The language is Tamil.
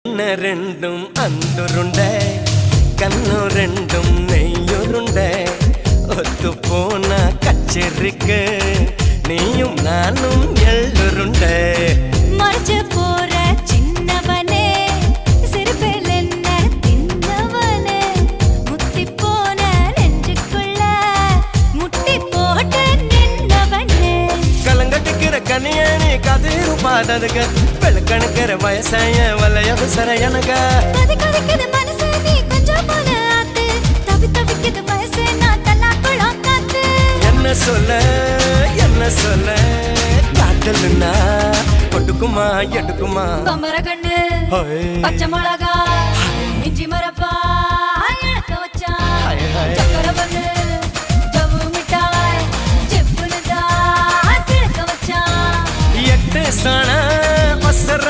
கண்ண ரெண்டும் அந்துருண்ட கண்ணு ரெண்டும் நெய்யுருண்ட ஒத்து போன கச்சேரிக்கு நீயும் நானும் எள்ளுருண்ட மறைச்சு போற சின்னவனே சிறுபில் என்ன தின்னவனே முத்தி போன நெஞ்சுக்குள்ள முட்டி போட்டு நின்னவனே கலங்கட்டுக்கிற கனியணி கதிரு பாடதுக வெளுக்கணுக்கிற வயசாய வலைய விசர எனக கதி கதிக்குது மனசு நீ கொஞ்சம் போல ஆத்து தவி தவிக்குது வயசு நான் தல்லாக்குளம் காத்து என்ன சொல்ல காட்டலுன்னா கொடுக்குமா எடுக்குமா கமர கண்ணு பச்சை மிளகா இஞ்சி மரப்பா இழக்க வச்சா சக்கர பண்ணு ஜவ்வு மிட்டாய் செப்புனு தான் சிழக்க வச்சா எட்டு சாண ஒசர